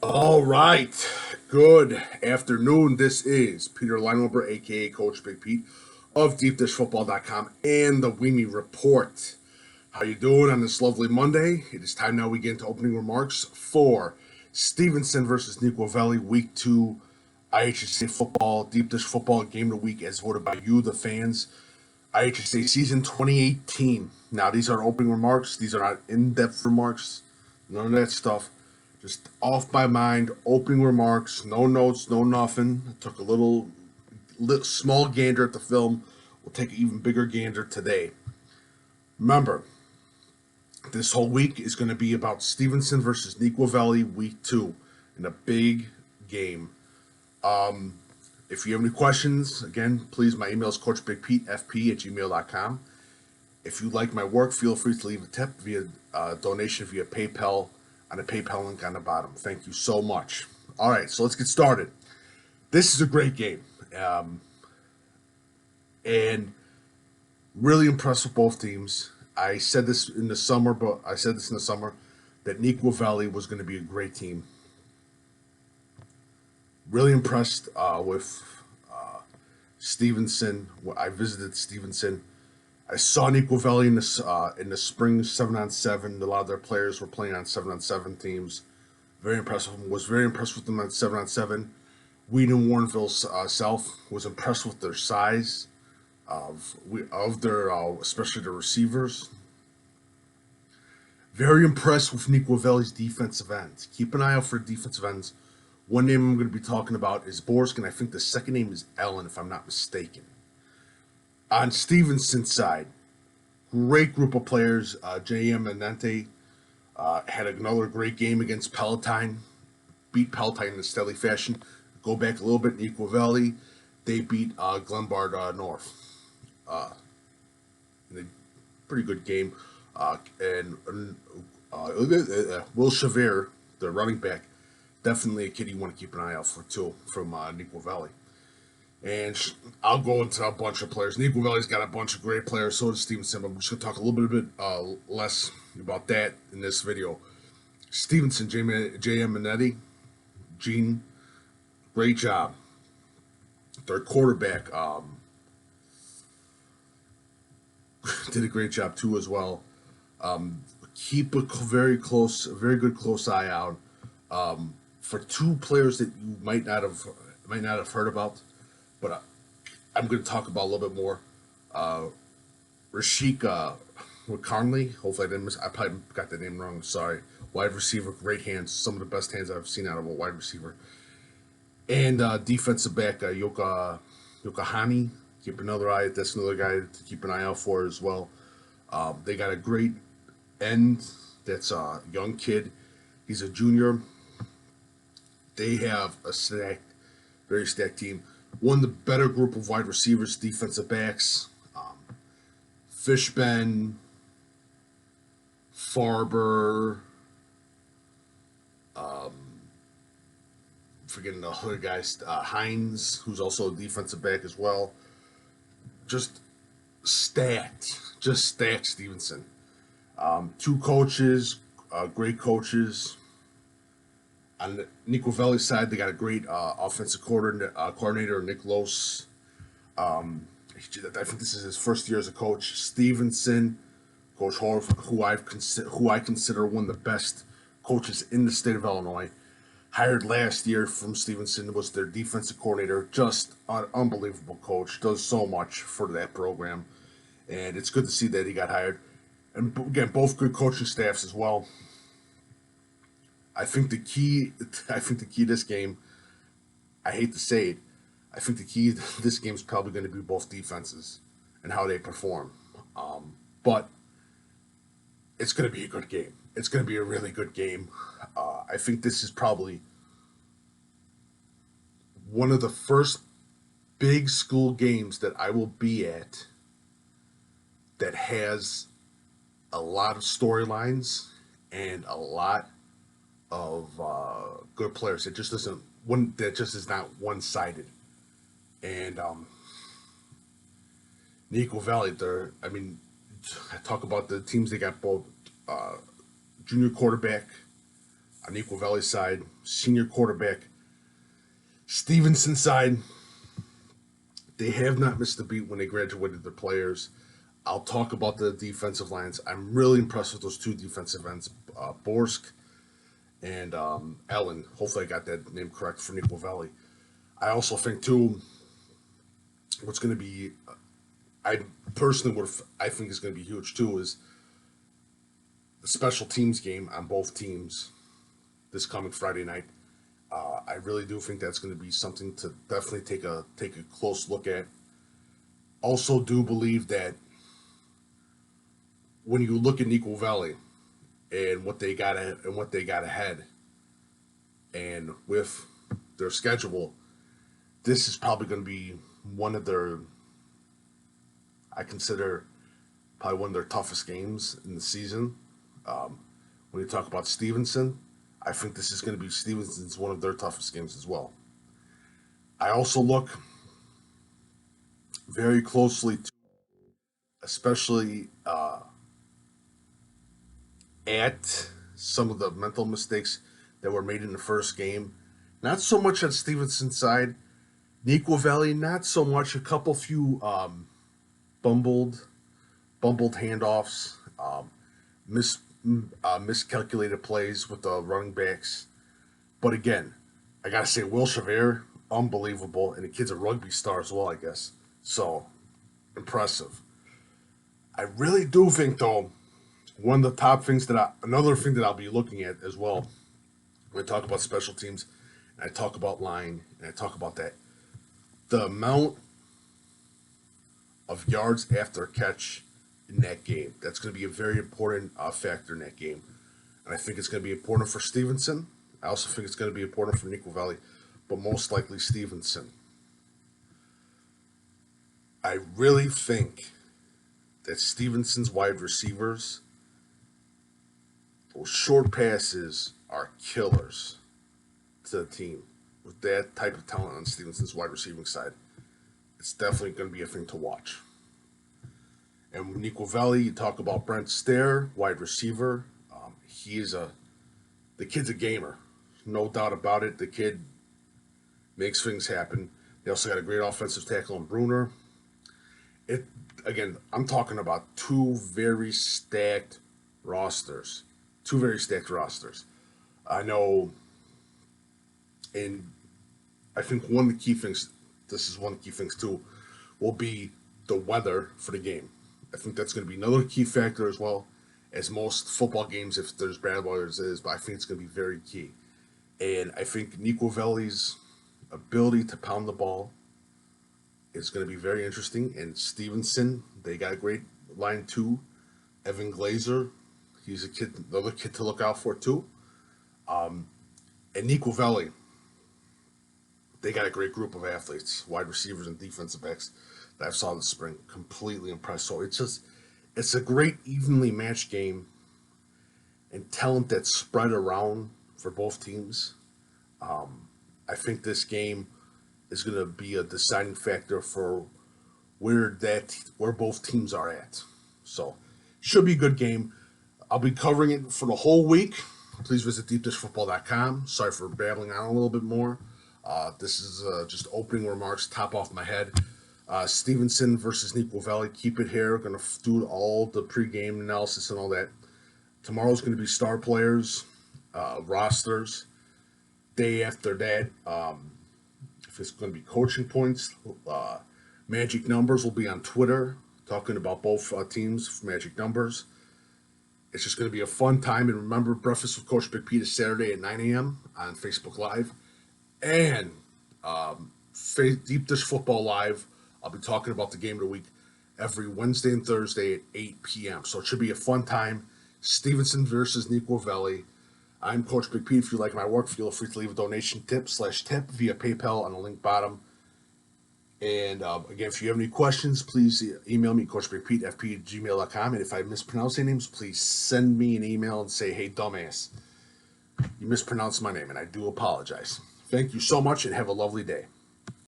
All right. Good afternoon. This is Peter Lineover, aka Coach Big Pete of DeepDishFootball.com and the Weemy Report. How you doing on this lovely Monday? It is time now we get into opening remarks for Stevenson versus Neuqua Week 2 IHSA football, Deep Dish Football Game of the Week as voted by you, the fans. IHSA Season 2018. Now, these are opening remarks. These are not in-depth remarks. None of that stuff. Just off my mind, opening remarks, no notes, no nothing. I took a little small gander at the film. We'll take an even bigger gander today. Remember, this whole week is going to be about Stevenson versus Neuqua Week 2 in a big game. If you have any questions, again, please, my email is coachbigpetefp@gmail.com. If you like my work, feel free to leave a tip via donation via PayPal on the PayPal link on the bottom. Thank you so much. All right, so let's get started. This is a great game. And really impressed with both teams. I said this in the summer that Neuqua Valley was going to be a great team. Really impressed with Stevenson. I visited Stevenson. I saw Neuqua Valley in the spring 7-on-7. A lot of their players were playing on 7-on-7 teams. Very impressed with them. Was very impressed with them on 7-on-7. Wheaton Warrenville South was impressed with their size of their especially the receivers. Very impressed with Neuqua Valley's defensive ends. Keep an eye out for defensive ends. One name I'm going to be talking about is Borsk, and I think the second name is Ellen, if I'm not mistaken. On Stevenson's side, great group of players. J.M. Anente had another great game against Palatine. Beat Palatine in a steady fashion. Go back a little bit in Neuqua Valley. They beat Glenbard North. In a pretty good game. Will Chavere, the running back, definitely a kid you want to keep an eye out for too from Neuqua Valley. And I'll go into a bunch of players. Neuqua Valley's got a bunch of great players. So does Stevenson. But I'm just going to talk a little bit less about that in this video. Stevenson, J.M. Minetti, Gene, great job. Their quarterback did a great job too as well. Keep a very good close eye out for two players that you might not have heard about, but I'm going to talk about a little bit more. Rashik Conley. Hopefully I probably got the name wrong. Sorry. Wide receiver, great hands. Some of the best hands I've seen out of a wide receiver. And defensive back Yokohani. Keep another eye. That's another guy to keep an eye out for as well. They got a great end. That's a young kid. He's a junior. They have a very stacked team. One of the better group of wide receivers, defensive backs. Fishben, Farber, forgetting the other guys, Hines, who's also a defensive back as well. Just stacked Stevenson. Two coaches, great coaches. On the Neuqua Valley side, they got a great offensive coordinator, Nick Lose. I think this is his first year as a coach. Stevenson, Coach Horv, who I consider one of the best coaches in the state of Illinois. Hired last year from Stevenson, was their defensive coordinator. Just an unbelievable coach. Does so much for that program. And it's good to see that he got hired. And again, both good coaching staffs as well. I think the key to this game, I hate to say it, I think the key to this game is probably going to be both defenses and how they perform. But it's going to be a good game. It's going to be a really good game. I think this is probably one of the first big school games that I will be at that has a lot of storylines and a lot of good players. It just isn't one that just is not one-sided. And Neuqua Valley, I talk about the teams. They got both junior quarterback on Neuqua Valley side, senior quarterback. Stevenson side, they have not missed a beat when they graduated their players. I'll talk about the defensive lines. I'm really impressed with those two defensive ends, Borsk and Ellen. Hopefully, I got that name correct for Neuqua Valley. I also think too, what's going to be, I personally I think is going to be huge too, is the special teams game on both teams this coming Friday night. I really do think that's going to be something to definitely take a close look at. Also, do believe that when you look at Neuqua Valley and what they got ahead, and with their schedule, this is probably going to be one of their, I consider probably one of their toughest games in the season. When you talk about Stevenson, I think this is going to be Stevenson's one of their toughest games as well. I also look very closely to, especially at some of the mental mistakes that were made in the first game. Not so much on Stevenson's side. Neuqua Valley, not so much. A few bumbled handoffs, miscalculated plays with the running backs. But again, I gotta say, Will Chavere, unbelievable, and the kid's a rugby star as well, I guess. So impressive. I really do think, though, one of the top things another thing that I'll be looking at as well, when I talk about special teams, and I talk about line, and I talk about that, the amount of yards after catch in that game. That's going to be a very important factor in that game. And I think it's going to be important for Stevenson. I also think it's going to be important for Neuqua Valley, but most likely Stevenson. I really think that Stevenson's wide receivers, those short passes are killers to the team. With that type of talent on Stevenson's wide receiving side, it's definitely going to be a thing to watch. And with Neuqua Valley, you talk about Brent Stair, wide receiver. The kid's a gamer, no doubt about it. The kid makes things happen. They also got a great offensive tackle in Bruner. I'm talking about two very stacked rosters. I know, and I think one of the key things, this is one of the key things too, will be the weather for the game. I think that's going to be another key factor as well, as most football games, if there's bad weather, is, but I think it's going to be very key. And I think Neuqua Valley's ability to pound the ball is going to be very interesting. And Stevenson, they got a great line too. Evan Glazer, he's another kid to look out for too. And Neuqua Valley, they got a great group of athletes, wide receivers and defensive backs that I've saw this spring. Completely impressed. So it's a great evenly matched game, and talent that's spread around for both teams. I think this game is going to be a deciding factor for where both teams are at. So should be a good game. I'll be covering it for the whole week. Please visit deepdishfootball.com. Sorry for babbling on a little bit more. This is just opening remarks, top off my head. Stevenson versus Neuqua Valley. Keep it here. Going to do all the pregame analysis and all that. Tomorrow's going to be star players, rosters. Day after that, if it's going to be coaching points, magic numbers will be on Twitter, talking about both teams, magic numbers. It's just going to be a fun time. And remember, Breakfast with Coach Big Pete is Saturday at 9 a.m. on Facebook Live. And Deep Dish Football Live, I'll be talking about the game of the week every Wednesday and Thursday at 8 p.m. So it should be a fun time. Stevenson versus Neuqua Valley. I'm Coach Big Pete. If you like my work, feel free to leave a donation tip via PayPal on the link bottom. And again, if you have any questions, please email me, coachbigpete@gmail.com. And if I mispronounce any names, please send me an email and say, hey, dumbass, you mispronounced my name, and I do apologize. Thank you so much, and have a lovely day.